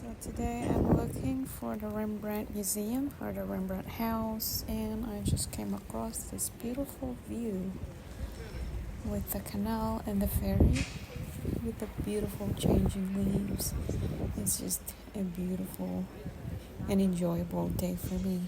So today I'm looking for the Rembrandt Museum or the Rembrandthuis, and I just came across this beautiful view with the canal and the ferry with the beautiful changing leaves. It's just a beautiful and enjoyable day for me.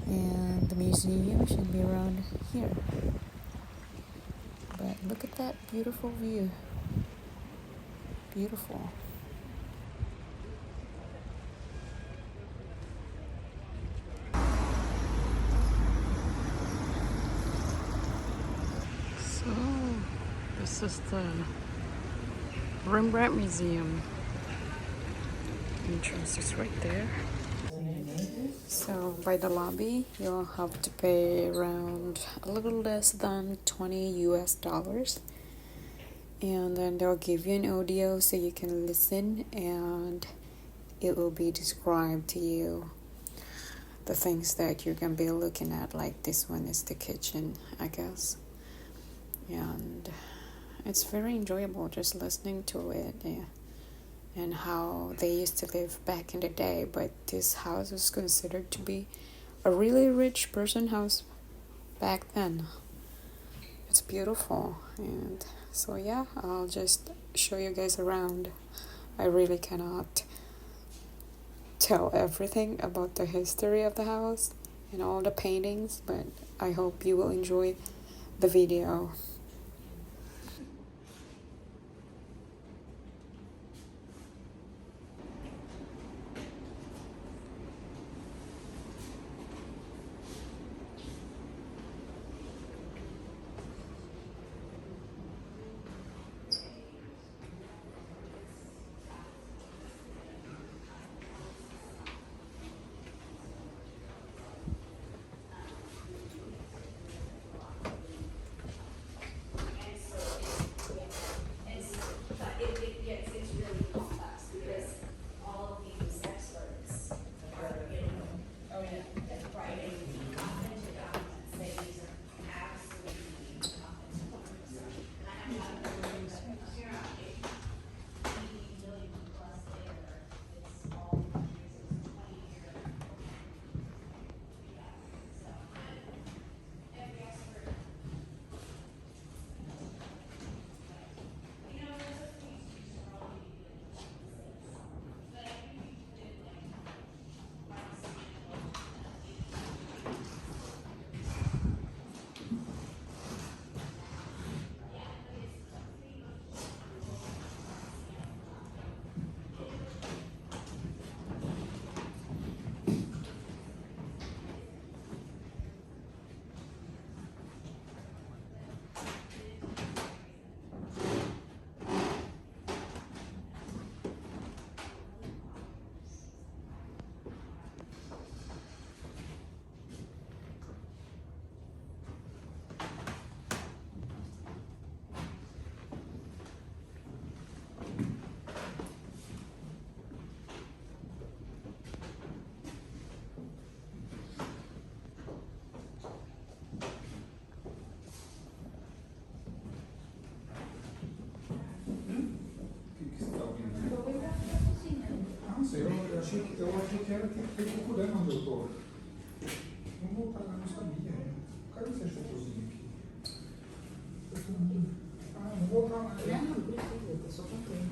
And the museum should be around here. But look at that beautiful view. Beautiful. So, this is the Rembrandt Museum. Entrance is right there. So by the lobby, you'll have to pay around a little less than 20 US dollars. And then they'll give you an audio so you can listen and it will be described to you the things that you're going to be looking at. Like this one is the kitchen, I guess. And it's very enjoyable just listening to it. Yeah. And how they used to live back in the day, but this house was considered to be a really rich person house back then. It's beautiful, and so yeah, I'll just show you guys around. I really cannot tell everything about the history of the house and all the paintings, but I hope you will enjoy the video. Eu achei que era que procurando onde eu tô. Não vou pagar, não sabia. Cadê você achou cozinha aqui? Ah, não vou voltar mais. Não precisa, eu só comprei.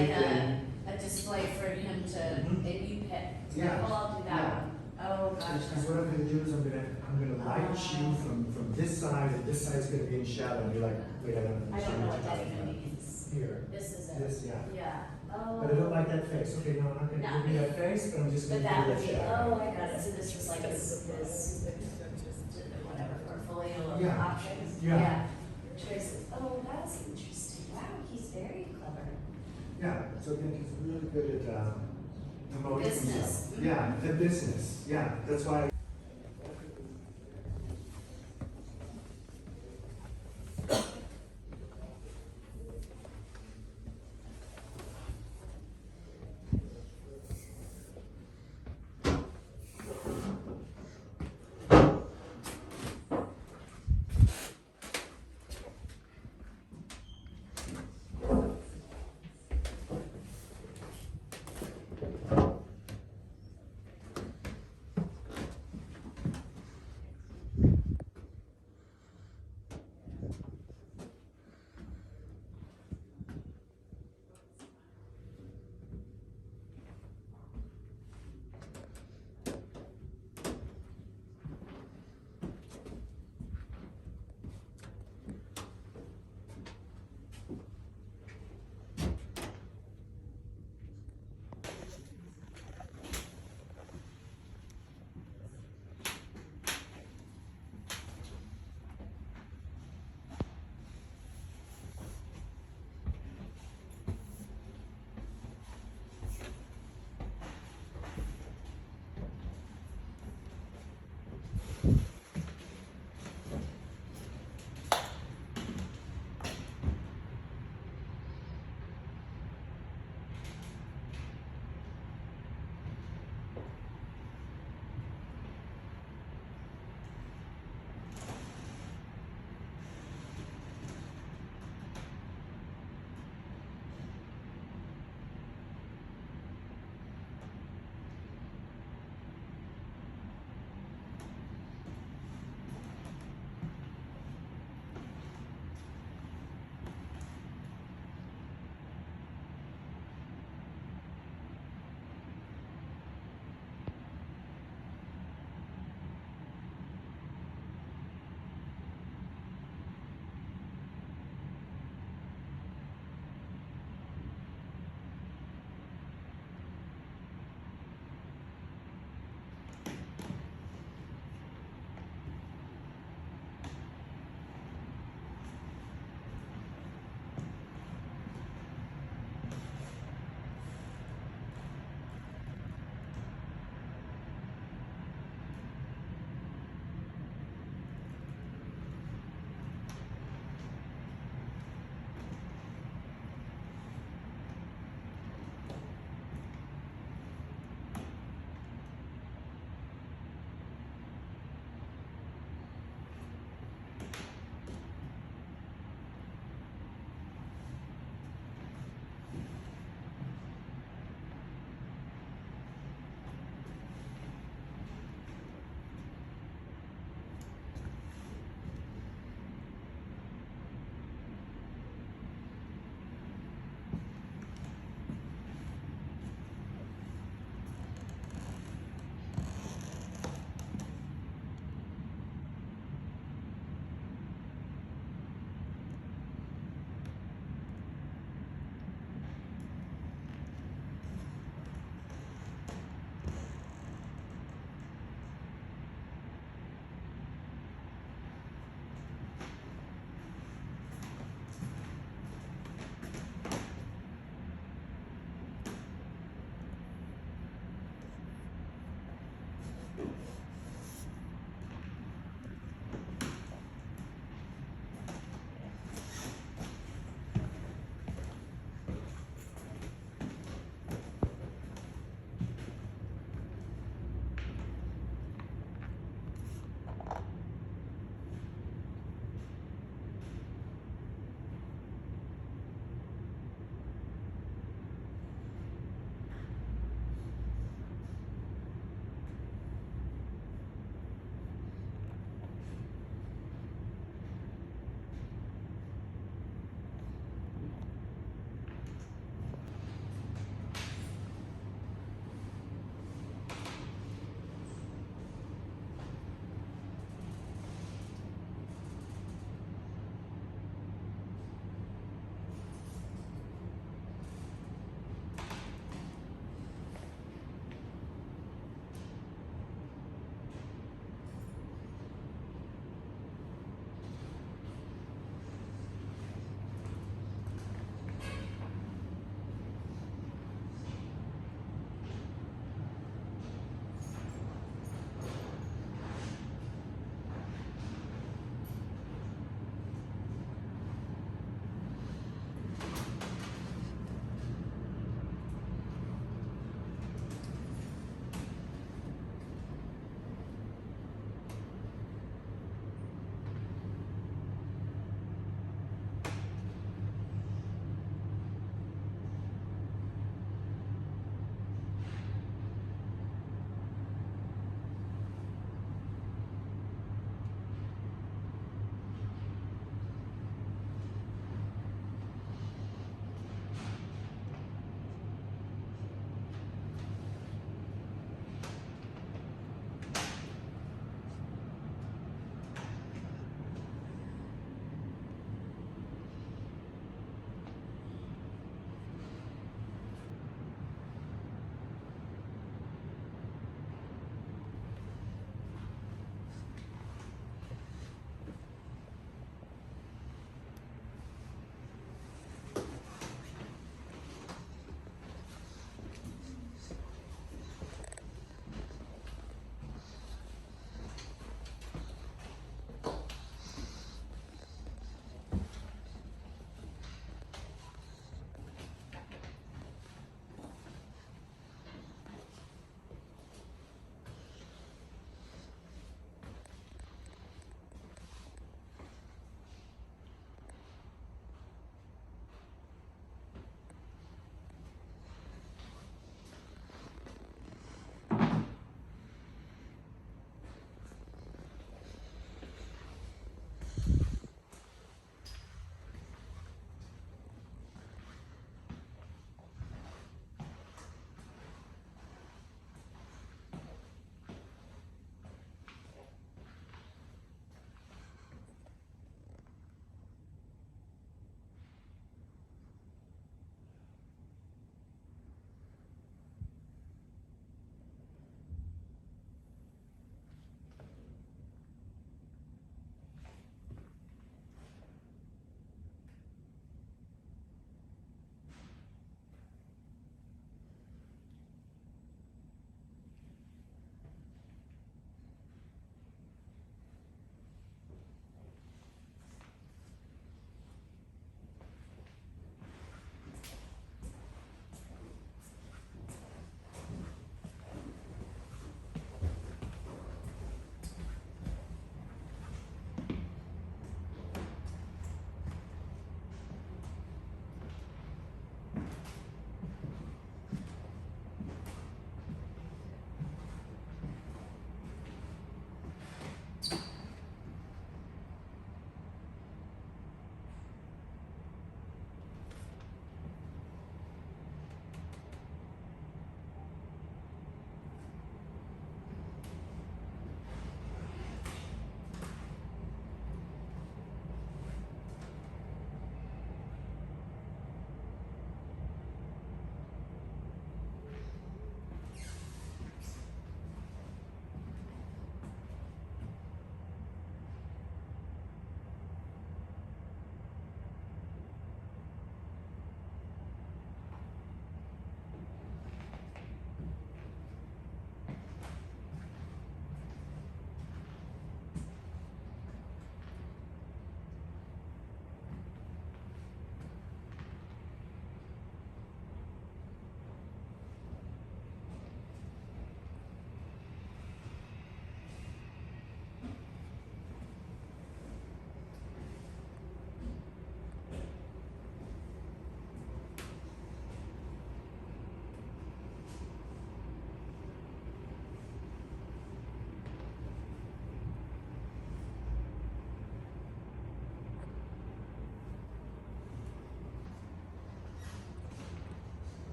like then- a display for him to, Mhm. and you pick. Yeah. Oh, I'll do that Yeah. one. Oh, gosh. Because what I'm gonna do is I'm gonna light you from this side, and this side's gonna be in shadow, and you're like, wait, I don't know. I don't know what that even means. Here, This is it. this, yeah. Yeah. Oh. But I don't like that face. Okay, no, I'm not gonna No. give you that face, but I'm just But gonna that give would you be, that shadow. oh, I got it. So this was like his whatever, portfolio of Yeah. options. Yeah. Choices. Oh, that's interesting. Wow, he's very clever. Yeah, so again, he's really good at promoting Business. himself. Yeah, the business. Yeah, that's why.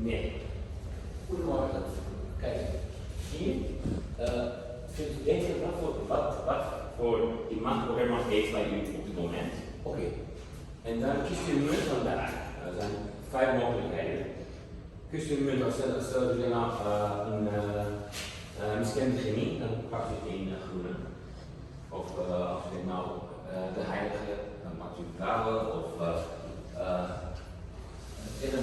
Nee. Goedemorgen. Kijk, hier denk je wat voor iemand voor Rembrandt heeft bij u op dit moment. Oké. En dan kiest u een munt van daar. Er zijn 5 mogelijkheden. Kiest u een munt, stel je nou een miskende genie, dan pakt u een groene. Of als u denkt nou de heilige, dan pakt u blauwe. Of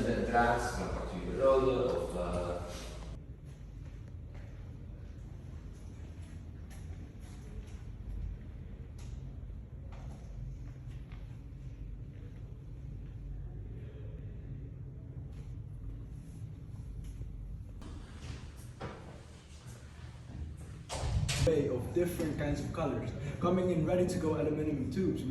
de draad, dan pakt u de rode. Of of different kinds of colors coming in ready to go aluminum tubes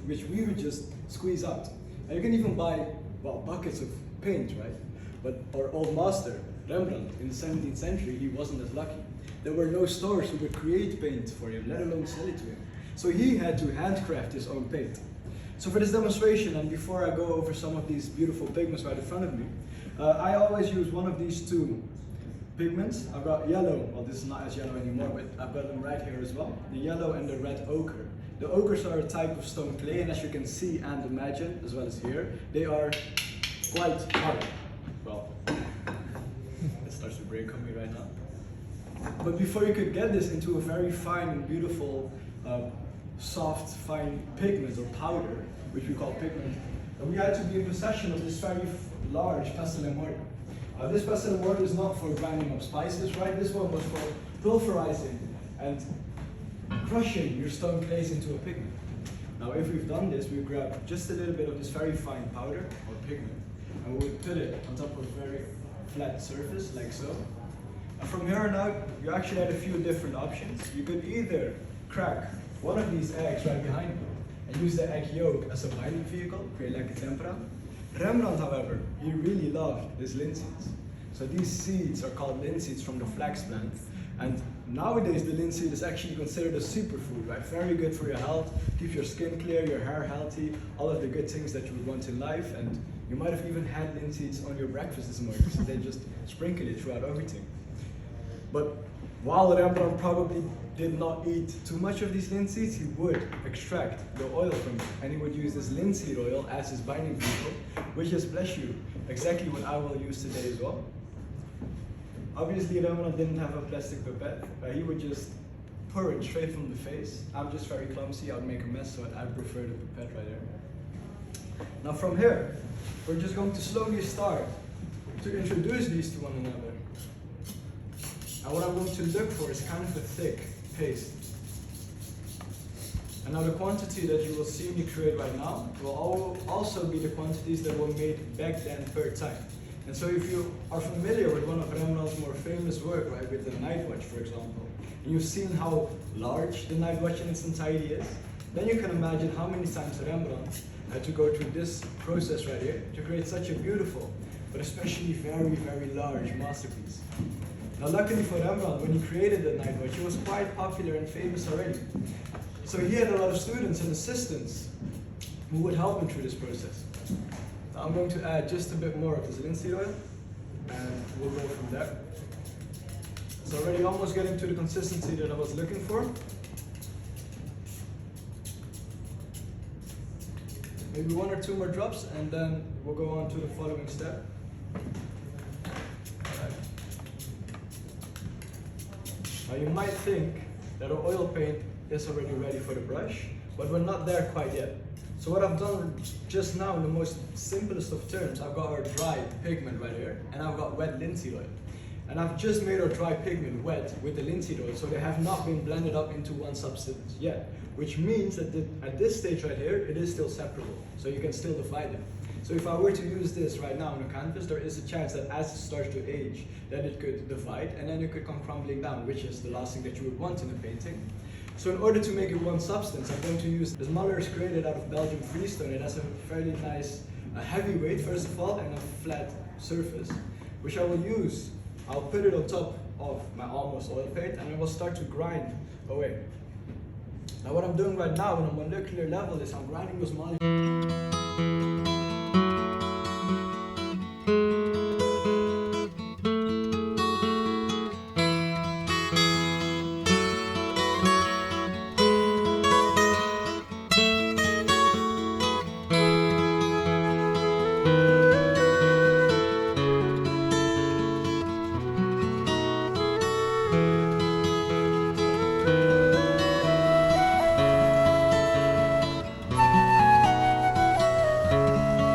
which we would just squeeze out. And you can even buy, well, buckets of paint, right? But our old master, Rembrandt, in the 17th century, he wasn't as lucky. There were no stores who would create paint for him, let alone sell it to him. So he had to handcraft his own paint. So for this demonstration, and before I go over some of these beautiful pigments right in front of me, I always use one of these two pigments. I've got yellow, well this is not as yellow anymore, but I've got them right here as well. The yellow and the red ochre. The ochres are a type of stone clay, and as you can see and imagine, as well as here, they are quite hard. Well, it starts to break on me right now. But before you could get this into a very fine and beautiful, soft, fine pigment or powder, which we call pigment, we had to be in possession of this very large pestle and mortar. This pestle and mortar is not for grinding up spices, right? This one was for pulverizing and crushing your stone clays into a pigment. Now if we've done this, we grab just a little bit of this very fine powder or pigment, and we would put it on top of a very flat surface, like so. And from here on out, you actually had a few different options. You could either crack one of these eggs right behind you and use the egg yolk as a binding vehicle, create like a tempera. Rembrandt, however, he really loved his linseeds. So these seeds are called linseeds from the flax plant. And nowadays the linseed is actually considered a superfood, right? Very good for your health, keeps your skin clear, your hair healthy, all of the good things that you would want in life. And you might have even had linseeds on your breakfast this morning, so they just sprinkle it throughout everything. But while Rembrandt probably did not eat too much of these linseeds, he would extract the oil from it, and he would use this linseed oil as his binding vehicle, which is, bless you, exactly what I will use today as well. Obviously, Rembrandt didn't have a plastic pipette. He would just pour it straight from the face. I'm just very clumsy, I would make a mess, so I prefer the pipette right there. Now from here, we're just going to slowly start to introduce these to one another. And what I'm going to look for is kind of a thick paste. And now the quantity that you will see me create right now will also be the quantities that were made back then per time. And so if you are familiar with one of Rembrandt's more famous work, right, with the night watch, for example, and you've seen how large the night watch in its entirety is, then you can imagine how many times Rembrandt had to go through this process right here to create such a beautiful, but especially very, very large masterpiece. Now luckily for Rembrandt, when he created the night watch, he was quite popular and famous already. So he had a lot of students and assistants who would help him through this process. Now I'm going to add just a bit more of this linseed oil, and we'll go from there. It's already almost getting to the consistency that I was looking for. Maybe 1 or 2 more drops, and then we'll go on to the following step. Now you might think that our oil paint is already ready for the brush, but we're not there quite yet. So what I've done just now, in the most simplest of terms, I've got our dry pigment right here, and I've got wet linseed oil. And I've just made our dry pigment wet with the linseed oil, so they have not been blended up into one substance yet, which means that at this stage right here, it is still separable, so you can still divide them. So if I were to use this right now on a canvas, there is a chance that as it starts to age, that it could divide, and then it could come crumbling down, which is the last thing that you would want in a painting. So in order to make it one substance, I'm going to use this muller is created out of Belgian freestone. It has a fairly nice heavy weight, first of all, and a flat surface, which I will use. I'll put it on top of my almost oil paint, and I will start to grind away. Now what I'm doing right now on a molecular level is I'm grinding those molecules.